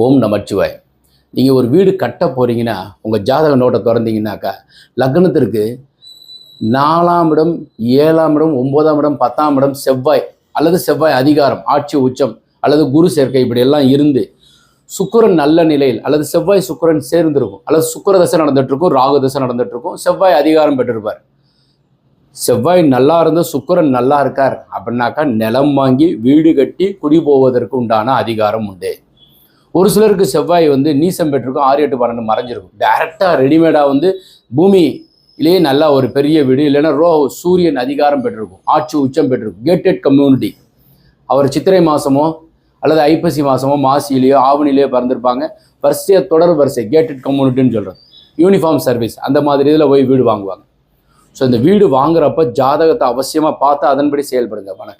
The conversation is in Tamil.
ஓம் நமச்சிவாய். நீங்கள் ஒரு வீடு கட்ட போகிறீங்கன்னா உங்கள் ஜாதக நோட்டை திறந்தீங்கன்னாக்கா லக்னத்திற்கு 4ஆம் இடம், 7ஆம் இடம், 9ஆம் இடம், 10ஆம் இடம் செவ்வாய் அல்லது செவ்வாய் அதிகாரம், ஆட்சி உச்சம் அல்லது குரு சேர்க்கை இப்படி எல்லாம் இருந்து சுக்கிரன் நல்ல நிலையில் அல்லது செவ்வாய் சுக்கிரன் சேர்ந்திருக்கும் அல்லது சுக்கிர தசை நடந்துட்டு இருக்கும், ராகு தசை நடந்துட்டு இருக்கும், செவ்வாய் அதிகாரம் பெற்றிருப்பார். செவ்வாய் நல்லா இருந்து சுக்கிரன் நல்லா இருக்கார் அப்படின்னாக்கா நிலம் வாங்கி வீடு கட்டி குடி போவதற்கு உண்டான அதிகாரம் உண்டு. ஒரு சிலருக்கு செவ்வாய் நீசம் பெற்றிருக்கும், 6, 8, 12 மறைஞ்சிருக்கும். டைரெக்டாக ரெடிமேடாக பூமியிலேயே நல்லா ஒரு பெரிய வீடு இல்லைன்னா சூரியன் அதிகாரம் பெற்றிருக்கும், ஆட்சி உச்சம் பெற்றிருக்கும், கேட்டட் கம்யூனிட்டி. அவர் சித்திரை மாதமோ அல்லது ஐப்பசி மாதமோ மாசியிலேயோ ஆவணிலேயோ பிறந்திருப்பாங்க. வரிசையாக தொடர் வரிசை கேட்டட் கம்யூனிட்டின்னு சொல்கிறது, யூனிஃபார்ம் சர்வீஸ் அந்த மாதிரி இதில் போய் வீடு வாங்குவாங்க. ஸோ இந்த வீடு வாங்குறப்ப ஜாதகத்தை அவசியமாக பார்த்து அதன்படி செயல்படுங்க. வணக்கம்.